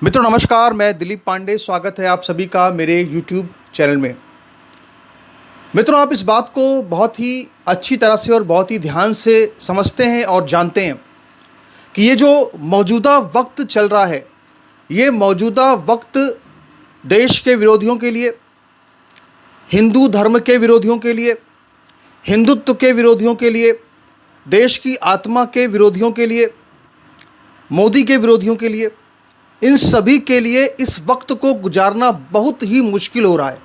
मित्रों नमस्कार, मैं दिलीप पांडे। स्वागत है आप सभी का मेरे YouTube चैनल में। मित्रों, आप इस बात को बहुत ही अच्छी तरह से और बहुत ही ध्यान से समझते हैं और जानते हैं कि ये जो मौजूदा वक्त चल रहा है, ये मौजूदा वक्त देश के विरोधियों के लिए, हिंदू धर्म के विरोधियों के लिए, हिंदुत्व के विरोधियों के लिए, देश की आत्मा के विरोधियों के लिए, मोदी के विरोधियों के लिए, इन सभी के लिए इस वक्त को गुजारना बहुत ही मुश्किल हो रहा है।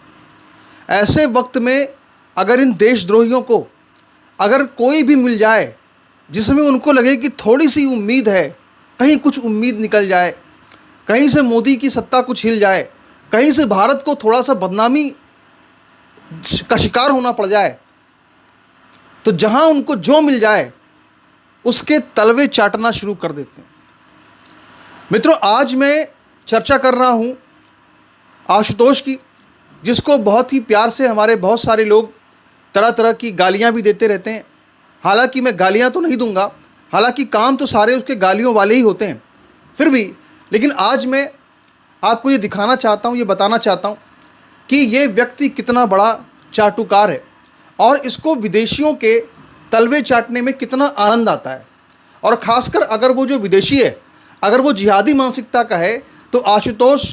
ऐसे वक्त में अगर इन देशद्रोहियों को अगर कोई भी मिल जाए जिसमें उनको लगे कि थोड़ी सी उम्मीद है, कहीं कुछ उम्मीद निकल जाए, कहीं से मोदी की सत्ता कुछ हिल जाए, कहीं से भारत को थोड़ा सा बदनामी का शिकार होना पड़ जाए, तो जहां उनको जो मिल जाए उसके तलवे चाटना शुरू कर देते हैं। मित्रों, आज मैं चर्चा कर रहा हूं आशुतोष की, जिसको बहुत ही प्यार से हमारे बहुत सारे लोग तरह तरह की गालियां भी देते रहते हैं। हालांकि मैं गालियां तो नहीं दूंगा, हालांकि काम तो सारे उसके गालियों वाले ही होते हैं, फिर भी लेकिन आज मैं आपको ये दिखाना चाहता हूं, ये बताना चाहता हूं कि ये व्यक्ति कितना बड़ा चाटुकार है और इसको विदेशियों के तलवे चाटने में कितना आनंद आता है। और ख़ासकर अगर वो जो विदेशी है, अगर वो जिहादी मानसिकता का है, तो आशुतोष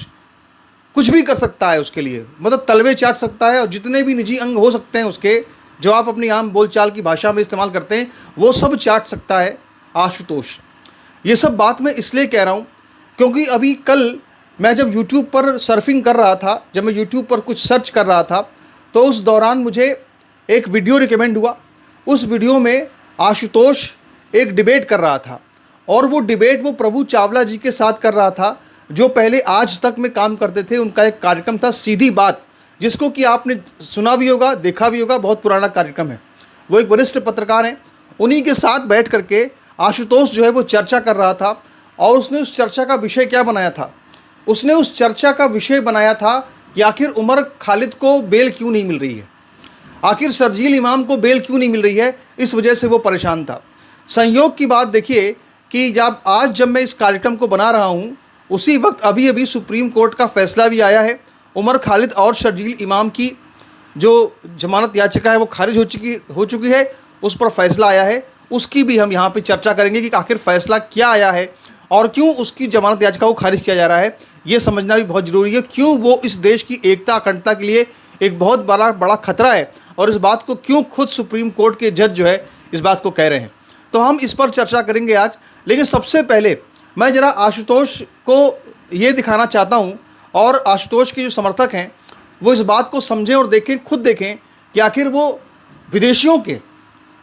कुछ भी कर सकता है उसके लिए, मतलब तलवे चाट सकता है और जितने भी निजी अंग हो सकते हैं उसके, जो आप अपनी आम बोलचाल की भाषा में इस्तेमाल करते हैं, वो सब चाट सकता है आशुतोष। ये सब बात मैं इसलिए कह रहा हूँ क्योंकि अभी कल मैं जब YouTube पर सर्फिंग कर रहा था, जब मैं YouTube पर कुछ सर्च कर रहा था, तो उस दौरान मुझे एक वीडियो रिकमेंड हुआ। उस वीडियो में आशुतोष एक डिबेट कर रहा था और वो डिबेट वो प्रभु चावला जी के साथ कर रहा था, जो पहले आज तक में काम करते थे। उनका एक कार्यक्रम था सीधी बात, जिसको कि आपने सुना भी होगा, देखा भी होगा, बहुत पुराना कार्यक्रम है। वो एक वरिष्ठ पत्रकार हैं, उन्हीं के साथ बैठ करके आशुतोष जो है वो चर्चा कर रहा था। और उसने उस चर्चा का विषय क्या बनाया था? उसने उस चर्चा का विषय बनाया था कि आखिर उमर खालिद को बेल क्यों नहीं मिल रही है, आखिर शर्जील इमाम को बेल क्यों नहीं मिल रही है। इस वजह से वो परेशान था। संयोग की बात देखिए कि जब मैं इस कार्यक्रम को बना रहा हूँ, उसी वक्त अभी अभी सुप्रीम कोर्ट का फैसला भी आया है। उमर खालिद और शर्जील इमाम की जो जमानत याचिका है वो खारिज हो चुकी है, उस पर फैसला आया है। उसकी भी हम यहाँ पे चर्चा करेंगे कि आखिर फैसला क्या आया है और क्यों उसकी जमानत याचिका को खारिज किया जा रहा है। ये समझना भी बहुत ज़रूरी है, क्यों वो इस देश की एकता अखंडता के लिए एक बहुत बड़ा खतरा है और इस बात को क्यों खुद सुप्रीम कोर्ट के जज जो है इस बात को कह रहे हैं। तो हम इस पर चर्चा करेंगे आज। लेकिन सबसे पहले मैं ज़रा आशुतोष को ये दिखाना चाहता हूँ और आशुतोष के जो समर्थक हैं वो इस बात को समझें और देखें, खुद देखें कि आखिर वो विदेशियों के,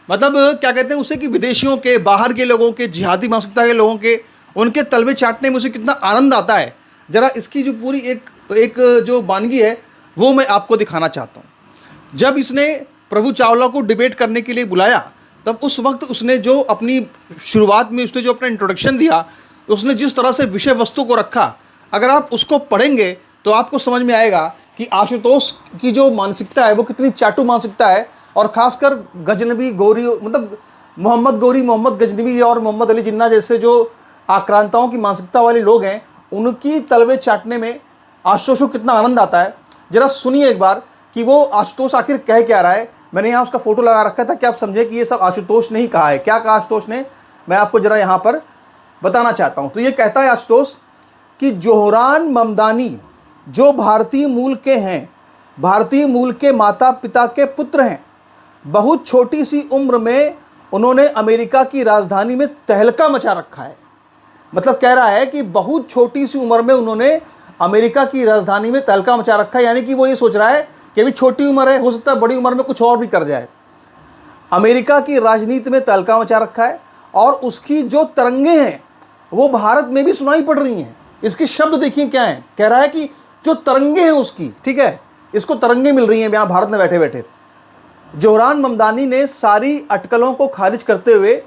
मतलब क्या कहते हैं उसे, कि विदेशियों के, बाहर के लोगों के, जिहादी मानसिकता के लोगों के, उनके तलवे चाटने में उसे कितना आनंद आता है। ज़रा इसकी जो पूरी एक जो वानगी है वो मैं आपको दिखाना चाहता हूँ। जब इसने प्रभु चावला को डिबेट करने के लिए बुलाया, तब उस वक्त उसने जो अपनी शुरुआत में उसने जो अपना इंट्रोडक्शन दिया, उसने जिस तरह से विषय वस्तु को रखा, अगर आप उसको पढ़ेंगे तो आपको समझ में आएगा कि आशुतोष की जो मानसिकता है वो कितनी चाटू मानसिकता है। और ख़ासकर गजनबी गौरी, मतलब मोहम्मद गौरी, मोहम्मद गजनबी और मोहम्मद अली जिन्ना जैसे जो आक्रांताओं की मानसिकता वाले लोग हैं, उनकी तलवे चाटने में आशुतोष को कितना आनंद आता है। ज़रा सुनिए एक बार कि वो आशुतोष आखिर कह क्या रहा है। मैंने यहाँ उसका फोटो लगा रखा था कि आप समझे कि ये सब आशुतोष ने ही कहा है। क्या कहा आशुतोष ने, मैं आपको ज़रा यहाँ पर बताना चाहता हूँ। तो ये कहता है आशुतोष कि जोहरान ममदानी जो भारतीय मूल के हैं, भारतीय मूल के माता पिता के पुत्र हैं, बहुत छोटी सी उम्र में उन्होंने अमेरिका की राजधानी में तहलका मचा रखा है। मतलब कह रहा है कि बहुत छोटी सी उम्र में उन्होंने अमेरिका की राजधानी में तहलका मचा रखा है। यानी कि वो ये सोच रहा है कि अभी छोटी उम्र है, हो सकता है बड़ी उम्र में कुछ और भी कर जाए। अमेरिका की राजनीति में तहलका मचा रखा है और उसकी जो तरंगे हैं वो भारत में भी सुनाई पड़ रही हैं। इसके शब्द देखिए क्या है, कह रहा है कि जो तरंगे हैं उसकी, ठीक है, इसको तरंगे मिल रही हैं यहाँ भारत में बैठे बैठे। जोहरान ममदानी ने सारी अटकलों को खारिज करते हुए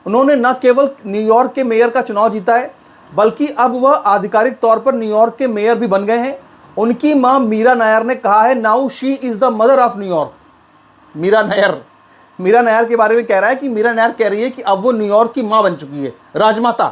उन्होंने न केवल न्यूयॉर्क के मेयर का चुनाव जीता है, बल्कि अब वह आधिकारिक तौर पर न्यूयॉर्क के मेयर भी बन गए हैं। उनकी मां मीरा नायर ने कहा है, now she is the mother of New York. Meera Nair के बारे में कह रहा है कि मीरा नायर कह रही है कि अब वो न्यूयॉर्क की मां बन चुकी है, राजमाता।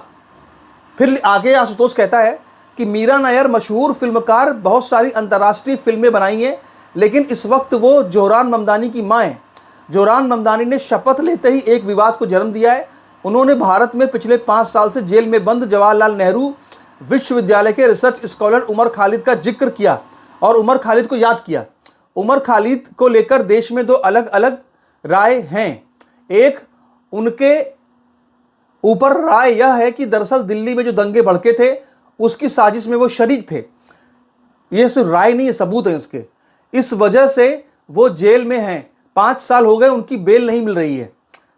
फिर आगे आशुतोष कहता है कि मीरा नायर मशहूर फिल्मकार, बहुत सारी अंतर्राष्ट्रीय फिल्में बनाई हैं, लेकिन इस वक्त वो जोहरान ममदानी की माँ हैं। जोहरान ममदानी ने शपथ लेते ही एक विवाद को जन्म दिया है। उन्होंने भारत में पिछले 5 साल से जेल में बंद जवाहरलाल नेहरू विश्वविद्यालय के रिसर्च स्कॉलर उमर खालिद का जिक्र किया और उमर खालिद को याद किया। उमर खालिद को लेकर देश में 2 अलग अलग राय हैं। एक, उनके ऊपर राय यह है कि दरअसल दिल्ली में जो दंगे भड़के थे उसकी साजिश में वो शरीक थे। यह सिर्फ राय नहीं है, सबूत है इसके। इस वजह से वो जेल में हैं। 5 साल हो गए, उनकी बेल नहीं मिल रही है,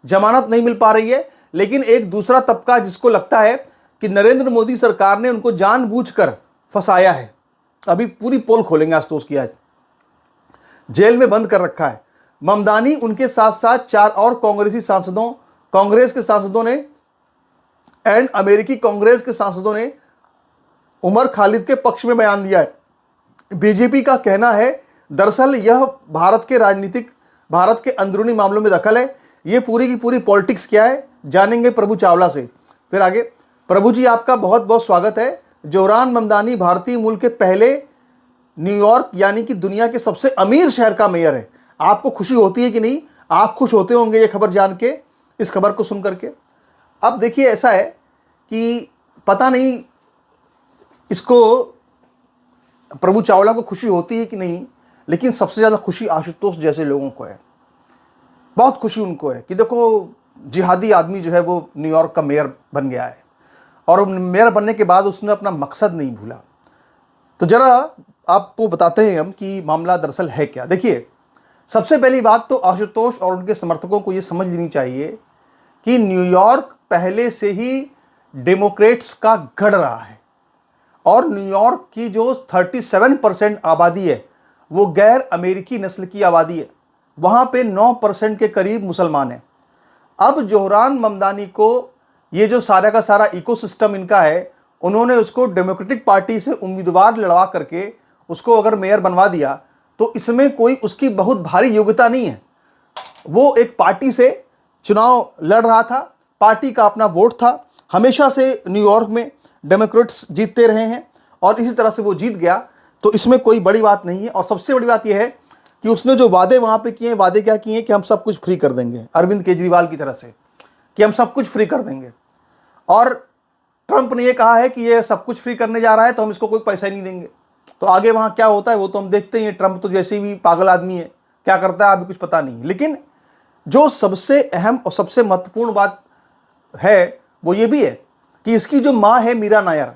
जमानत नहीं मिल पा रही है। लेकिन एक दूसरा तबका जिसको लगता है कि नरेंद्र मोदी सरकार ने उनको जानबूझकर फंसाया है। अभी पूरी पोल खोलेंगे आज तो उसकी, आज जेल में बंद कर रखा है। ममदानी उनके साथ साथ 4 और कांग्रेस के सांसदों ने एंड अमेरिकी कांग्रेस के सांसदों ने उमर खालिद के पक्ष में बयान दिया है। बीजेपी का कहना है दरअसल यह भारत के अंदरूनी मामलों में दखल है। ये पूरी की पूरी पॉलिटिक्स क्या है जानेंगे प्रभु चावला से। फिर आगे, प्रभु जी आपका बहुत बहुत स्वागत है। जोहरान ममदानी भारतीय मूल के पहले न्यूयॉर्क यानी कि दुनिया के सबसे अमीर शहर का मेयर है। आपको खुशी होती है कि नहीं? आप खुश होते होंगे ये खबर जान के, इस खबर को सुन करके। अब देखिए, ऐसा है कि पता नहीं इसको प्रभु चावला को खुशी होती है कि नहीं, लेकिन सबसे ज़्यादा खुशी आशुतोष जैसे लोगों को है। बहुत खुशी उनको है कि देखो जिहादी आदमी जो है वो न्यूयॉर्क का मेयर बन गया है और मेयर बनने के बाद उसने अपना मकसद नहीं भूला। तो जरा आपको बताते हैं हम कि मामला दरअसल है क्या। देखिए, सबसे पहली बात तो आशुतोष और उनके समर्थकों को ये समझ लेनी चाहिए कि न्यूयॉर्क पहले से ही डेमोक्रेट्स का गढ़ रहा है और न्यूयॉर्क की जो 37% आबादी है वो गैर अमेरिकी नस्ल की आबादी है। वहाँ पे 9% के करीब मुसलमान हैं। अब जोहरान ममदानी को ये जो सारा का सारा इकोसिस्टम इनका है, उन्होंने उसको डेमोक्रेटिक पार्टी से उम्मीदवार लड़वा करके उसको अगर मेयर बनवा दिया तो इसमें कोई उसकी बहुत भारी योग्यता नहीं है। वो एक पार्टी से चुनाव लड़ रहा था, पार्टी का अपना वोट था। हमेशा से न्यूयॉर्क में डेमोक्रेट्स जीतते रहे हैं और इसी तरह से वो जीत गया, तो इसमें कोई बड़ी बात नहीं है। और सबसे बड़ी बात यह है कि उसने जो वादे वहाँ पे किए हैं, वादे क्या किए हैं कि हम सब कुछ फ्री कर देंगे, अरविंद केजरीवाल की तरह से, कि हम सब कुछ फ्री कर देंगे। और ट्रंप ने ये कहा है कि ये सब कुछ फ्री करने जा रहा है तो हम इसको कोई पैसा ही नहीं देंगे। तो आगे वहाँ क्या होता है वो तो हम देखते ही हैं। ट्रंप तो जैसे भी पागल आदमी है, क्या करता है अभी कुछ पता नहीं। लेकिन जो सबसे अहम और सबसे महत्वपूर्ण बात है वो ये भी है कि इसकी जो माँ है मीरा नायर,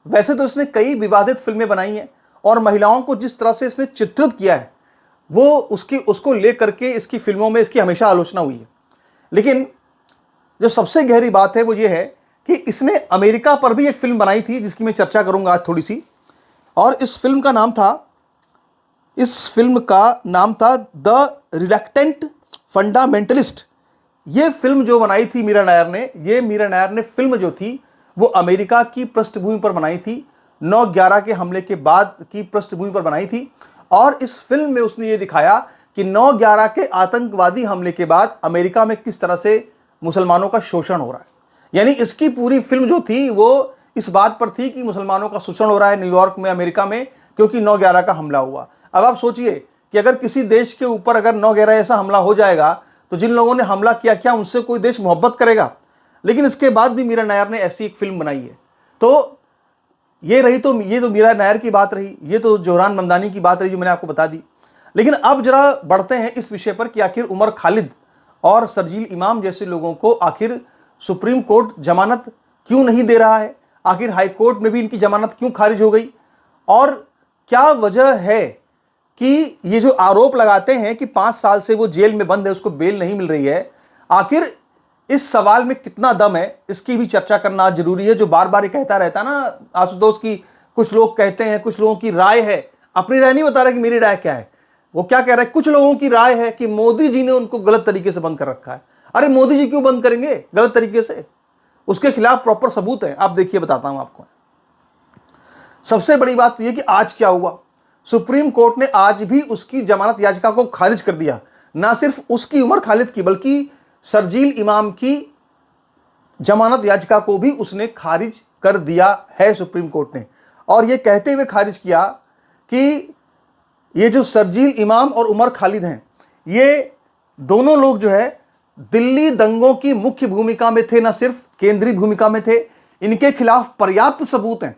वैसे तो इसने कई विवादित फिल्में बनाई हैं और महिलाओं को जिस तरह से इसने चित्रित किया है वो उसको लेकर के इसकी फिल्मों में इसकी हमेशा आलोचना हुई है। लेकिन जो सबसे गहरी बात है वो ये है कि इसने अमेरिका पर भी एक फिल्म बनाई थी जिसकी मैं चर्चा करूंगा आज थोड़ी सी। और इस फिल्म का नाम था द रिलक्टेंट फंडामेंटलिस्ट। ये फिल्म जो बनाई थी मीरा नायर ने फिल्म जो थी वो अमेरिका की पृष्ठभूमि पर बनाई थी, 9/11 के हमले के बाद की पृष्ठभूमि पर बनाई थी। और इस फिल्म में उसने ये दिखाया कि 9/11 के आतंकवादी हमले के बाद अमेरिका में किस तरह से मुसलमानों का शोषण हो रहा है। यानी इसकी पूरी फिल्म जो थी वो इस बात पर थी कि मुसलमानों का शोषण हो रहा है न्यूयॉर्क में, अमेरिका में, क्योंकि 9/11 का हमला हुआ। अब आप सोचिए कि अगर किसी देश के ऊपर अगर 9/11 ऐसा हमला हो जाएगा तो जिन लोगों ने हमला किया, क्या उनसे कोई देश मोहब्बत करेगा? लेकिन इसके बाद भी मीरा नायर ने ऐसी एक फिल्म बनाई है। तो ये तो मीरा नायर की बात रही, ये तो जोहरान ममदानी की बात रही जो मैंने आपको बता दी। लेकिन अब जरा बढ़ते हैं इस विषय पर कि आखिर उमर खालिद और शरजील इमाम जैसे लोगों को आखिर सुप्रीम कोर्ट जमानत क्यों नहीं दे रहा है, आखिर हाई कोर्ट में भी इनकी जमानत क्यों खारिज हो गई, और क्या वजह है कि ये जो आरोप लगाते हैं कि 5 साल से वो जेल में बंद है, उसको बेल नहीं मिल रही है, आखिर इस सवाल में कितना दम है, इसकी भी चर्चा करना जरूरी है। जो बार बार ये कहता रहता है ना आशुतोष की, कुछ लोग कहते हैं, कुछ लोगों की राय है, अपनी राय नहीं बता रहा कि मेरी राय क्या है। वो क्या कह रहा है, कुछ लोगों की राय है कि मोदी जी ने उनको गलत तरीके से बंद कर रखा है। अरे मोदी जी क्यों बंद करेंगे गलत तरीके से? उसके खिलाफ प्रॉपर सबूत है। आप देखिए, बताता हूं आपको। सबसे बड़ी बात यह कि आज क्या हुआ, सुप्रीम कोर्ट ने आज भी उसकी जमानत याचिका को खारिज कर दिया। ना सिर्फ उसकी, उमर खालिद की, बल्कि शरजील इमाम की जमानत याचिका को भी उसने खारिज कर दिया है सुप्रीम कोर्ट ने। और ये कहते हुए खारिज किया कि ये जो शर्जील इमाम और उमर खालिद हैं, ये दोनों लोग जो है दिल्ली दंगों की मुख्य भूमिका में थे, ना सिर्फ केंद्रीय भूमिका में थे, इनके खिलाफ पर्याप्त सबूत हैं,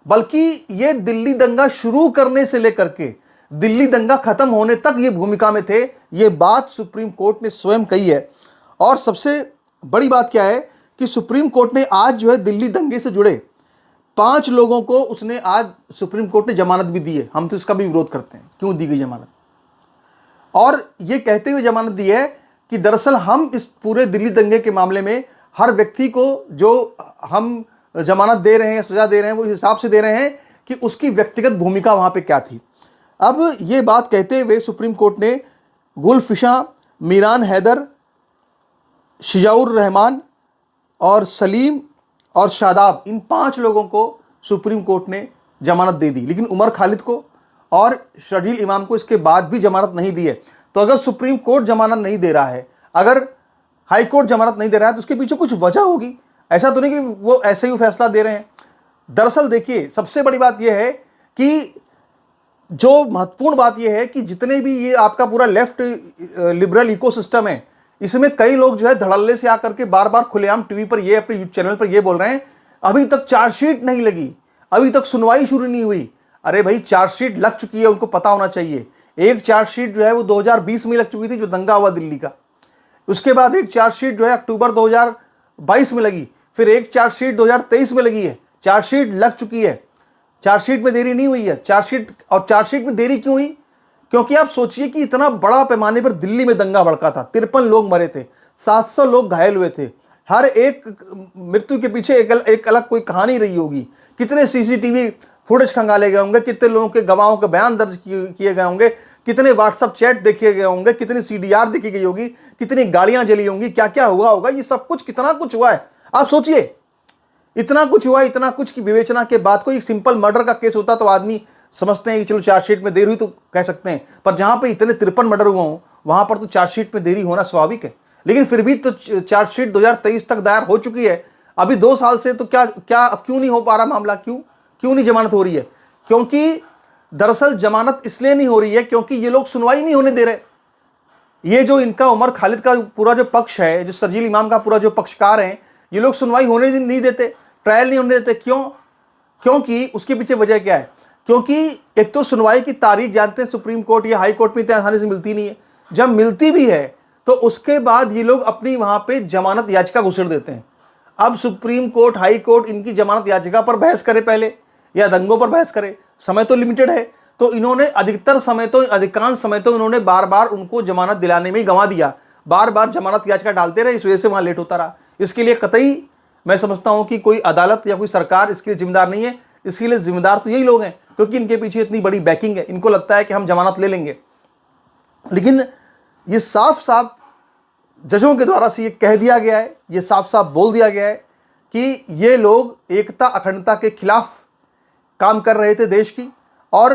बल्कि ये दिल्ली दंगा शुरू करने से लेकर के दिल्ली दंगा खत्म होने तक ये भूमिका में थे। ये बात सुप्रीम कोर्ट ने स्वयं कही है। और सबसे बड़ी बात क्या है कि सुप्रीम कोर्ट ने आज जो है दिल्ली दंगे से जुड़े 5 लोगों को उसने आज सुप्रीम कोर्ट ने जमानत भी दी है। हम तो इसका भी विरोध करते हैं, क्यों दी गई जमानत, और ये कहते हुए जमानत दी है कि दरअसल हम इस पूरे दिल्ली दंगे के मामले में हर व्यक्ति को जो हम जमानत दे रहे हैं, सजा दे रहे हैं, वो इस हिसाब से दे रहे हैं कि उसकी व्यक्तिगत भूमिका वहां पे क्या थी। अब ये बात कहते हुए सुप्रीम कोर्ट ने गुलफिशा, मीरान हैदर, शिजाउर रहमान और सलीम और शादाब, इन 5 लोगों को सुप्रीम कोर्ट ने जमानत दे दी, लेकिन उमर खालिद को और शर्जील इमाम को इसके बाद भी जमानत नहीं दी है। तो अगर सुप्रीम कोर्ट जमानत नहीं दे रहा है, अगर हाई कोर्ट जमानत नहीं दे रहा है, तो उसके पीछे कुछ वजह होगी। ऐसा तो नहीं कि वो ऐसे ही फैसला दे रहे हैं। दरअसल देखिए, सबसे बड़ी बात यह है कि जो महत्वपूर्ण बात यह है कि जितने भी ये आपका पूरा लेफ्ट लिबरल इकोसिस्टम है, इसमें कई लोग जो है धड़ल्ले से आकर के बार बार खुलेआम टीवी पर, ये अपने चैनल पर ये बोल रहे हैं अभी तक चार्जशीट नहीं लगी, अभी तक सुनवाई शुरू नहीं हुई। अरे भाई, चार्जशीट लग चुकी है, उनको पता होना चाहिए। एक चार्जशीट जो है वो 2020 में लग चुकी थी, जो दंगा हुआ दिल्ली का। उसके बाद एक चार्जशीट जो है अक्टूबर 2022 में लगी, फिर एक चार्जशीट 2023 में लगी है। चार्जशीट लग चुकी है, चार्जशीट में देरी नहीं हुई है। चार्जशीट में देरी क्यों हुई? क्योंकि आप सोचिए कि इतना बड़ा पैमाने पर दिल्ली में दंगा भड़का था, 53 लोग मरे थे, 700 लोग घायल हुए थे, हर एक मृत्यु के पीछे एक अलग कोई कहानी रही होगी। कितने सीसीटीवी फुटेज खंगाले गए होंगे, कितने लोगों के गवाहों के बयान दर्ज किए गए होंगे, कितने व्हाट्सएप चैट देखे गए होंगे, कितनी सीडीआर देखी गई होगी, कितनी गाड़ियां जली होंगी, क्या क्या हुआ होगा। ये सब कुछ, कितना कुछ हुआ है। आप सोचिए, इतना कुछ हुआ, इतना कुछ की विवेचना के बाद कोई सिंपल मर्डर का केस होता तो आदमी समझते हैं कि चलो चार्जशीट में देरी हुई तो कह सकते हैं, पर जहां पे इतने 53 मर्डर हुए हों, वहां पर तो चार्जशीट में देरी होना स्वाभाविक है। लेकिन फिर भी तो चार्जशीट 2023 तक दायर हो चुकी है, अभी 2 साल से, तो क्यों नहीं हो पा रहा मामला? क्यों नहीं जमानत हो रही है? क्योंकि दरअसल जमानत इसलिए नहीं हो रही है क्योंकि ये लोग सुनवाई नहीं होने दे रहे। ये जो इनका उमर खालिद का पूरा जो पक्ष है, जो शर्जील इमाम का पूरा जो पक्षकार है, ये लोग सुनवाई होने नहीं देते, ट्रायल नहीं होने देते। क्यों? क्योंकि उसके पीछे वजह क्या है? क्योंकि एक तो सुनवाई की तारीख जानते हैं सुप्रीम कोर्ट या हाई कोर्ट में इतनी आसानी से मिलती नहीं है। जब मिलती भी है तो उसके बाद ये लोग अपनी वहां पे जमानत याचिका घुसेड़ देते हैं। अब सुप्रीम कोर्ट, हाई कोर्ट इनकी जमानत याचिका पर बहस करे पहले, या दंगों पर बहस करे। समय तो लिमिटेड है, तो इन्होंने अधिकांश समय तो इन्होंने बार बार उनको जमानत दिलाने में ही गंवा दिया, बार बार जमानत याचिका डालते रहे, इस वजह से वहां लेट होता रहा। इसके लिए कतई मैं समझता हूं कि कोई अदालत या कोई सरकार इसके लिए जिम्मेदार नहीं है। इसके लिए जिम्मेदार तो यही लोग हैं, क्योंकि इनके पीछे इतनी बड़ी बैकिंग है। इनको लगता है कि हम जमानत ले लेंगे, लेकिन ये साफ साफ जजों के द्वारा से ये कह दिया गया है, ये साफ साफ बोल दिया गया है कि ये लोग एकता अखंडता के खिलाफ काम कर रहे थे देश की। और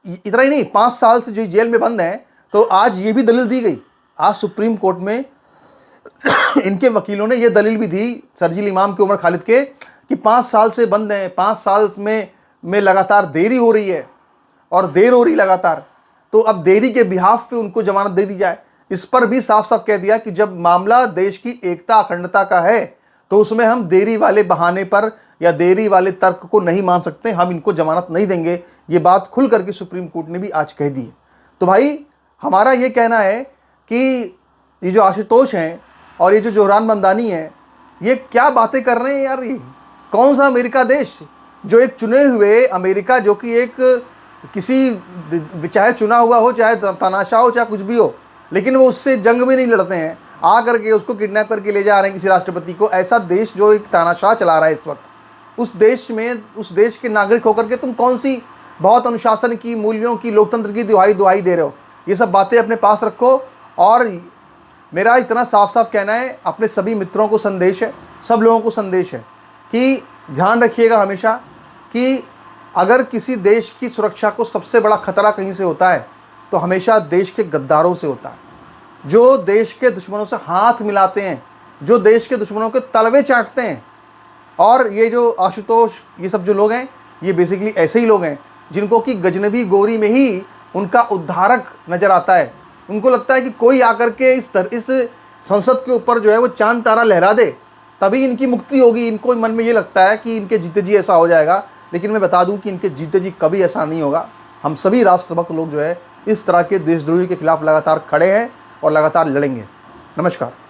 इतना ही नहीं, 5 साल से जो जेल में बंद हैं, तो आज ये भी दलील दी गई, आज सुप्रीम कोर्ट में इनके वकीलों ने ये दलील भी दी शर्जील इमाम के, उमर खालिद के, कि 5 साल से बंद हैं, 5 साल में लगातार देरी हो रही है और देर हो रही लगातार, तो अब देरी के बिहाफ पे उनको जमानत दे दी जाए। इस पर भी साफ साफ कह दिया कि जब मामला देश की एकता अखंडता का है तो उसमें हम देरी वाले बहाने पर या देरी वाले तर्क को नहीं मान सकते, हम इनको जमानत नहीं देंगे। ये बात खुल करके सुप्रीम कोर्ट ने भी आज कह दी है। तो भाई, हमारा ये कहना है कि ये जो आशुतोष हैं और ये जो जोहरान ममदानी हैं, ये क्या बातें कर रहे हैं यार। ये कौन सा अमेरिका देश, जो एक चुने हुए अमेरिका, जो कि एक किसी, चाहे चुना हुआ हो, चाहे तनाशा हो, चाहे कुछ भी हो, लेकिन वो उससे जंग में नहीं लड़ते हैं, आ करके उसको किडनैप करके ले जा रहे हैं किसी राष्ट्रपति को। ऐसा देश जो एक तानाशाह चला रहा है इस वक्त, उस देश में, उस देश के नागरिक होकर के तुम कौन सी बहुत अनुशासन की, मूल्यों की, लोकतंत्र की दुहाई दे रहे हो? ये सब बातें अपने पास रखो। और मेरा इतना साफ साफ कहना है, अपने सभी मित्रों को संदेश है, सब लोगों को संदेश है कि ध्यान रखिएगा हमेशा कि अगर किसी देश की सुरक्षा को सबसे बड़ा खतरा कहीं से होता है तो हमेशा देश के गद्दारों से होता है, जो देश के दुश्मनों से हाथ मिलाते हैं, जो देश के दुश्मनों के तलवे चाटते हैं। और ये जो आशुतोष, ये सब जो लोग हैं, ये बेसिकली ऐसे ही लोग हैं जिनको कि गजनबी गोरी में ही उनका उद्धारक नज़र आता है। उनको लगता है कि कोई आकर के इस संसद के ऊपर जो है वो चांद तारा लहरा दे, तभी इनकी मुक्ति होगी। इनको मन में ये लगता है कि इनके जीते जी ऐसा हो जाएगा, लेकिन मैं बता दूं कि इनके जीते जी कभी ऐसा नहीं होगा। हम सभी राष्ट्रभक्त लोग जो है इस तरह के देशद्रोही के खिलाफ लगातार खड़े हैं और लगातार लड़ेंगे। नमस्कार।